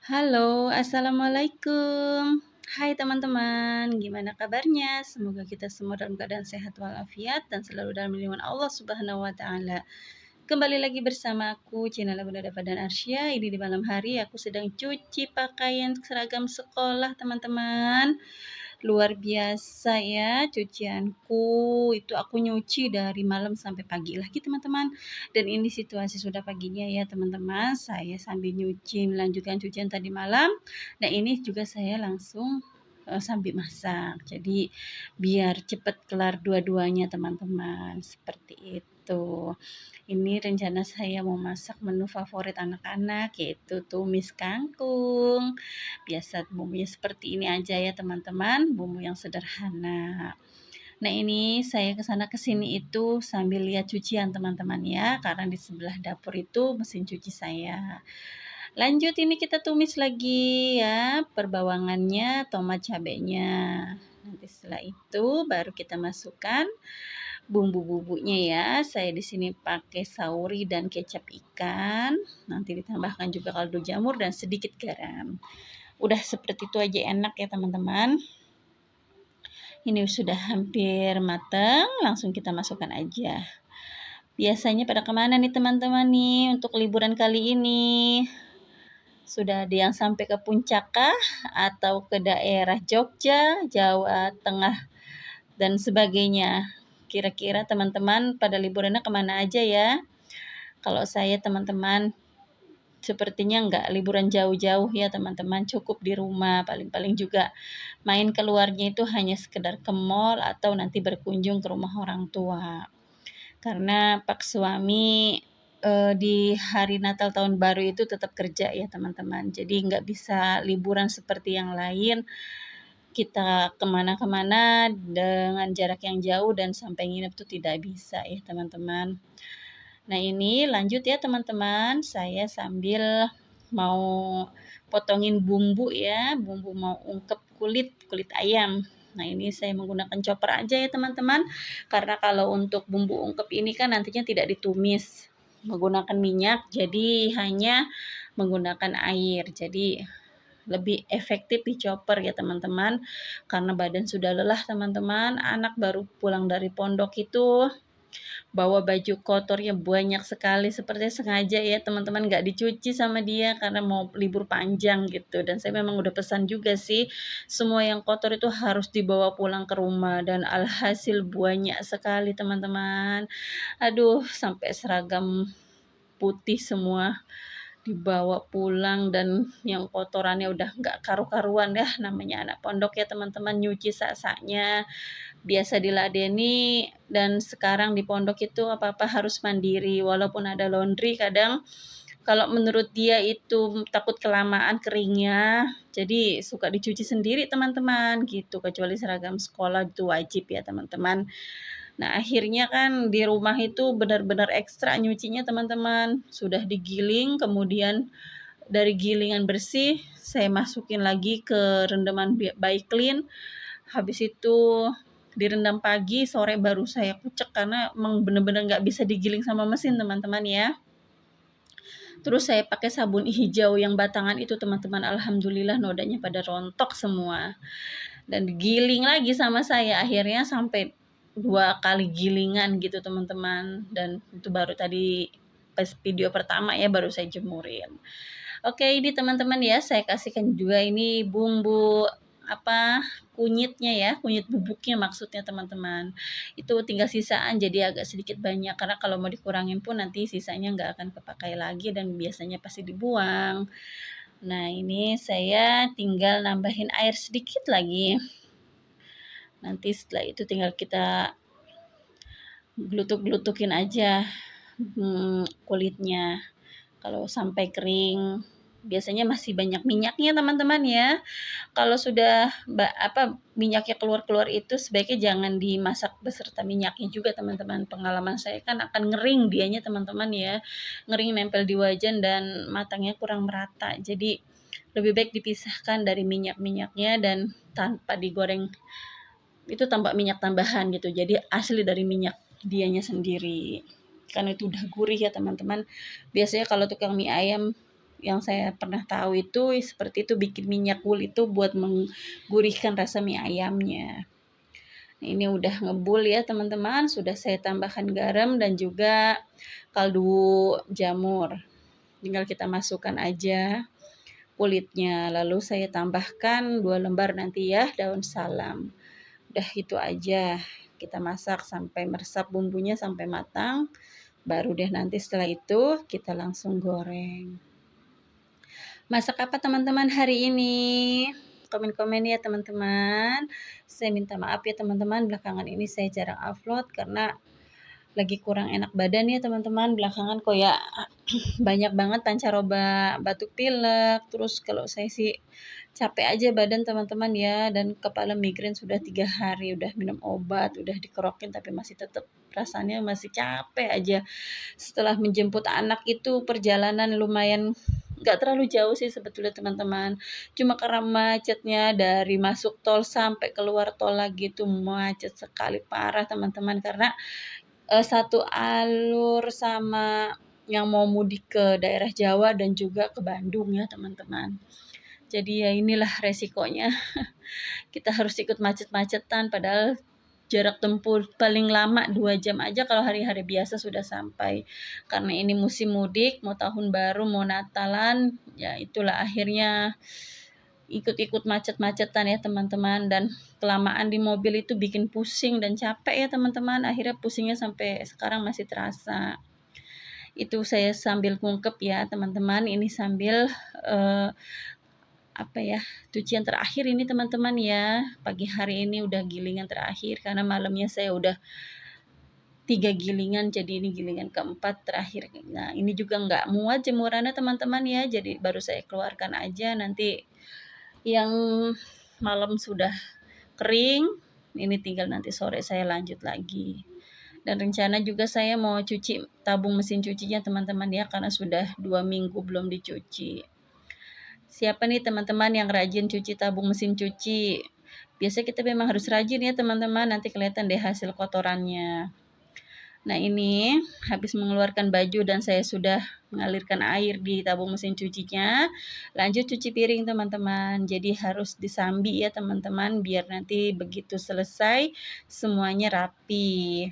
Halo, assalamualaikum. Hai teman-teman, gimana kabarnya? Semoga kita semua dalam keadaan sehat walafiat dan selalu dalam lindungan Allah Subhanahu wa Ta'ala. Kembali lagi bersama aku, channel Bunda Dava dan Arsya. Ini di malam hari aku sedang cuci pakaian seragam sekolah, teman-teman. Luar biasa ya cucianku, itu aku nyuci dari malam sampai pagi lagi teman-teman. Dan ini situasi sudah paginya ya teman-teman, saya sambil nyuci melanjutkan cucian tadi malam. Nah ini juga saya langsung sambil masak, jadi biar cepat kelar dua-duanya teman-teman, seperti itu. Ini rencana saya mau masak menu favorit anak-anak, yaitu tumis kangkung. Biasa bumbunya seperti ini aja ya teman-teman, bumbu yang sederhana. Nah ini saya kesana kesini itu sambil lihat cucian teman-teman ya, karena di sebelah dapur itu mesin cuci saya. Lanjut ini kita tumis lagi ya, perbawangannya, tomat cabenya. Nanti setelah itu baru kita masukkan bumbu-bumbunya ya. Saya di sini pakai sauri dan kecap ikan. Nanti ditambahkan juga kaldu jamur dan sedikit garam. Udah seperti itu aja enak ya teman-teman. Ini sudah hampir matang, langsung kita masukkan aja. Biasanya pada kemana nih teman-teman nih untuk liburan kali ini? Sudah ada yang sampai ke puncak kah? Atau ke daerah Jogja, Jawa Tengah, dan sebagainya? Kira-kira teman-teman pada liburannya kemana aja ya? Kalau saya teman-teman sepertinya nggak liburan jauh-jauh ya teman-teman, cukup di rumah, paling-paling juga main keluarnya itu hanya sekedar ke mall atau nanti berkunjung ke rumah orang tua. Karena pak suami di hari Natal tahun baru itu tetap kerja ya teman-teman, jadi nggak bisa liburan seperti yang lain, kita kemana-kemana dengan jarak yang jauh dan sampai nginep tuh tidak bisa ya teman-teman. Nah ini lanjut ya teman-teman, saya sambil mau potongin bumbu ya, bumbu mau ungkep kulit ayam. Nah ini saya menggunakan chopper aja ya teman-teman, karena kalau untuk bumbu ungkep ini kan nantinya tidak ditumis menggunakan minyak, jadi hanya menggunakan air, jadi lebih efektif di chopper ya teman-teman, karena badan sudah lelah teman-teman, anak baru pulang dari pondok itu bawa baju kotornya banyak sekali, sepertinya sengaja ya teman-teman nggak dicuci sama dia karena mau libur panjang gitu. Dan saya memang udah pesan juga sih, semua yang kotor itu harus dibawa pulang ke rumah, dan alhasil banyak sekali teman-teman. Aduh, sampai seragam putih semua dibawa pulang, dan yang kotorannya udah nggak karu-karuan ya, namanya anak pondok ya teman-teman, nyuci sak-saknya biasa diladeni. Dan sekarang di pondok itu apa-apa harus mandiri, walaupun ada laundry kadang kalau menurut dia itu takut kelamaan keringnya, jadi suka dicuci sendiri teman-teman gitu, kecuali seragam sekolah itu wajib ya teman-teman. Nah akhirnya kan di rumah itu benar-benar ekstra nyucinya teman-teman, sudah digiling, kemudian dari gilingan bersih saya masukin lagi ke rendaman by clean, habis itu direndam pagi, sore baru saya kucek karena emang bener-bener nggak bisa digiling sama mesin teman-teman ya. Terus saya pakai sabun hijau yang batangan itu teman-teman, alhamdulillah nodanya pada rontok semua. Dan digiling lagi sama saya, akhirnya sampai 2 kali gilingan gitu teman-teman. Dan itu baru tadi pas video pertama ya baru saya jemurin. Oke, ini teman-teman ya, saya kasihkan juga ini bumbu kunyitnya ya, kunyit bubuknya maksudnya teman-teman. Itu tinggal sisaan, jadi agak sedikit banyak karena kalau mau dikurangin pun nanti sisanya nggak akan kepakai lagi dan biasanya pasti dibuang. Nah ini saya tinggal nambahin air sedikit lagi. Nanti setelah itu tinggal kita glutuk-glutukin aja kulitnya. Kalau sampai kering, biasanya masih banyak minyaknya teman-teman ya. Kalau sudah minyaknya keluar-keluar itu sebaiknya jangan dimasak beserta minyaknya juga teman-teman. Pengalaman saya kan akan ngering dianya teman-teman ya. Ngering nempel di wajan dan matangnya kurang merata. Jadi lebih baik dipisahkan dari minyak-minyaknya dan tanpa digoreng itu tanpa minyak tambahan gitu. Jadi asli dari minyak dianya sendiri. Karena itu udah gurih ya teman-teman. Biasanya kalau tukang mie ayam yang saya pernah tahu itu seperti itu, bikin minyak wool itu buat menggurihkan rasa mie ayamnya. Ini udah ngebul ya teman-teman, sudah saya tambahkan garam dan juga kaldu jamur. Tinggal kita masukkan aja kulitnya, lalu saya tambahkan 2 lembar nanti ya daun salam. Udah itu aja, kita masak sampai meresap bumbunya sampai matang, baru deh nanti setelah itu kita langsung goreng. Masak apa teman-teman hari ini? Komen-komen ya teman-teman. Saya minta maaf ya teman-teman, belakangan ini saya jarang upload karena lagi kurang enak badan ya teman-teman. Belakangan kok ya banyak banget pancaroba, batuk pilek, terus kalau saya sih capek aja badan teman-teman ya, dan kepala migrain sudah 3 hari, udah minum obat, udah dikerokin tapi masih tetap rasanya masih capek aja. Setelah menjemput anak itu perjalanan lumayan nggak terlalu jauh sih sebetulnya teman-teman, cuma karena macetnya dari masuk tol sampai keluar tol lagi itu macet sekali parah teman-teman, karena satu alur sama yang mau mudik ke daerah Jawa dan juga ke Bandung ya teman-teman. Jadi ya inilah resikonya kita harus ikut macet-macetan, padahal jarak tempuh paling lama 2 jam aja kalau hari-hari biasa sudah sampai. Karena ini musim mudik, mau tahun baru, mau Natalan, ya itulah akhirnya ikut-ikut macet-macetan ya teman-teman, dan kelamaan di mobil itu bikin pusing dan capek ya teman-teman. Akhirnya pusingnya sampai sekarang masih terasa. Itu saya sambil ngungkep ya teman-teman, ini sambil cucian terakhir ini teman-teman ya. Pagi hari ini udah gilingan terakhir karena malamnya saya udah 3 gilingan, jadi ini gilingan keempat terakhir. Nah ini juga nggak muat jemurannya teman-teman ya, jadi baru saya keluarkan aja, nanti yang malam sudah kering, ini tinggal nanti sore saya lanjut lagi. Dan rencana juga saya mau cuci tabung mesin cucinya teman-teman ya, karena sudah 2 minggu belum dicuci. Siapa nih teman-teman yang rajin cuci tabung mesin cuci? Biasanya kita memang harus rajin ya teman-teman, nanti kelihatan deh hasil kotorannya. Nah ini habis mengeluarkan baju dan saya sudah mengalirkan air di tabung mesin cucinya. Lanjut cuci piring teman-teman. Jadi harus disambi ya teman-teman, biar nanti begitu selesai semuanya rapi.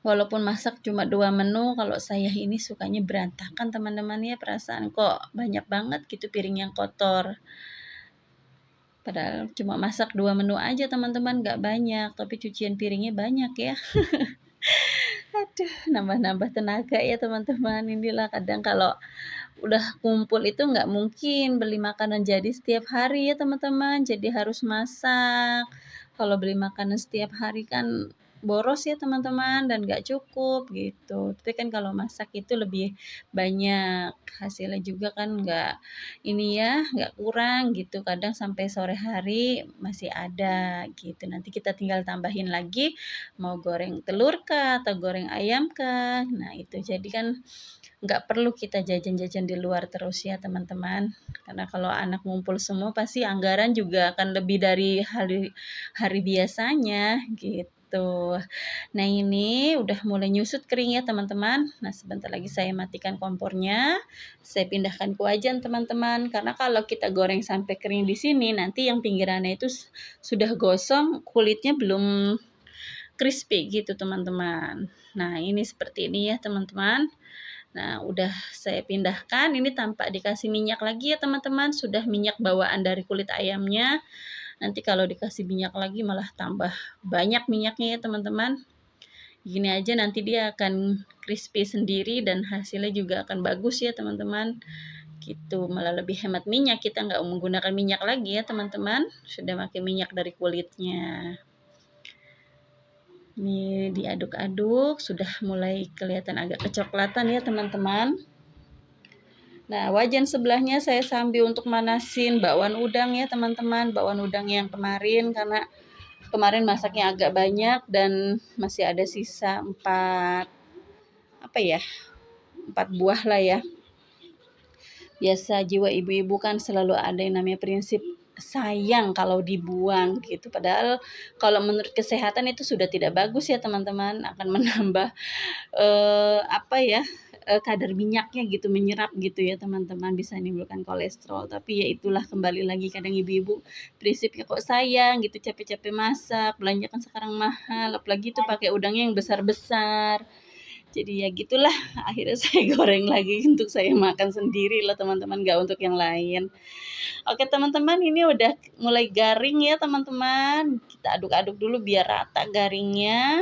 Walaupun masak cuma 2 menu, kalau saya ini sukanya berantakan teman-teman ya, perasaan kok banyak banget gitu piring yang kotor. Padahal cuma masak 2 menu aja teman-teman, gak banyak, tapi cucian piringnya banyak ya. Aduh, nambah-nambah tenaga ya teman-teman. Inilah kadang kalau udah kumpul itu nggak mungkin beli makanan jadi setiap hari ya teman-teman, jadi harus masak. Kalau beli makanan setiap hari kan boros ya teman-teman dan nggak cukup gitu. Tapi kan kalau masak itu lebih banyak, hasilnya juga kan nggak kurang gitu. Kadang sampai sore hari masih ada gitu. Nanti kita tinggal tambahin lagi, mau goreng telur kah atau goreng ayam kah. Nah itu jadi kan nggak perlu kita jajan-jajan di luar terus ya teman-teman, karena kalau anak ngumpul semua pasti anggaran juga akan lebih dari hari biasanya gitu. Nah ini udah mulai nyusut kering ya teman-teman. Nah sebentar lagi saya matikan kompornya, saya pindahkan ke wajan teman-teman, karena kalau kita goreng sampai kering di sini nanti yang pinggirannya itu sudah gosong, kulitnya belum crispy gitu teman-teman. Nah ini seperti ini ya teman-teman. Nah, udah saya pindahkan, ini tanpa dikasih minyak lagi ya teman-teman, sudah minyak bawaan dari kulit ayamnya. Nanti kalau dikasih minyak lagi malah tambah banyak minyaknya ya teman-teman. Gini aja nanti dia akan crispy sendiri dan hasilnya juga akan bagus ya teman-teman. Gitu, malah lebih hemat minyak, kita nggak menggunakan minyak lagi ya teman-teman, sudah pakai minyak dari kulitnya. Ini diaduk-aduk, sudah mulai kelihatan agak kecoklatan ya teman-teman. Nah, wajan sebelahnya saya sambil untuk manasin bakwan udang ya teman-teman. Bakwan udang yang kemarin, karena kemarin masaknya agak banyak dan masih ada sisa 4 buah lah ya. Biasa jiwa ibu-ibu kan selalu ada yang namanya prinsip sayang kalau dibuang gitu. Padahal kalau menurut kesehatan itu sudah tidak bagus ya teman-teman, akan menambah kadar minyaknya gitu menyerap gitu ya teman-teman, bisa menimbulkan kolesterol. Tapi ya itulah kembali lagi kadang ibu-ibu prinsipnya kok sayang gitu capek-capek masak, belanja kan sekarang mahal, apalagi itu pakai udangnya yang besar-besar. Jadi ya gitulah, akhirnya saya goreng lagi untuk saya makan sendiri lah teman-teman, nggak untuk yang lain. Oke teman-teman, ini udah mulai garing ya teman-teman. Kita aduk-aduk dulu biar rata garingnya.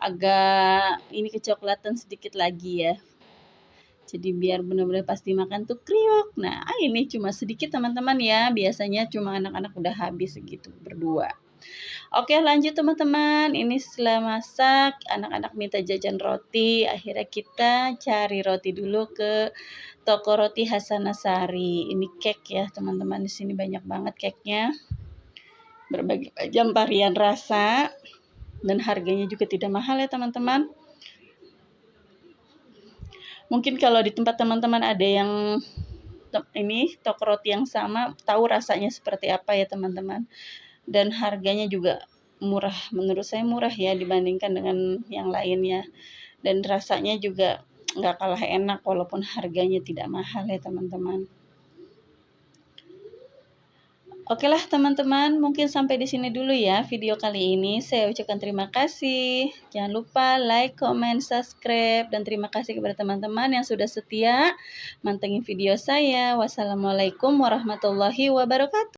Agak ini kecoklatan sedikit lagi ya. Jadi biar benar-benar pasti makan tuh kriuk. Nah ini cuma sedikit teman-teman ya. Biasanya cuma anak-anak udah habis segitu berdua. Oke lanjut teman-teman. Ini setelah masak, anak-anak minta jajan roti. Akhirnya kita cari roti dulu ke toko roti Hasanasari. Ini cake ya teman-teman, di sini banyak banget cake-nya. Berbagai macam varian rasa dan harganya juga tidak mahal ya teman-teman. Mungkin kalau di tempat teman-teman ada yang ini toko roti yang sama, tahu rasanya seperti apa ya teman-teman. Dan harganya juga murah, menurut saya murah ya dibandingkan dengan yang lainnya. Dan rasanya juga nggak kalah enak walaupun harganya tidak mahal ya teman-teman. Oke lah teman-teman, mungkin sampai di sini dulu ya video kali ini. Saya ucapkan terima kasih. Jangan lupa like, comment, subscribe, dan terima kasih kepada teman-teman yang sudah setia mantengin video saya. Wassalamualaikum warahmatullahi wabarakatuh.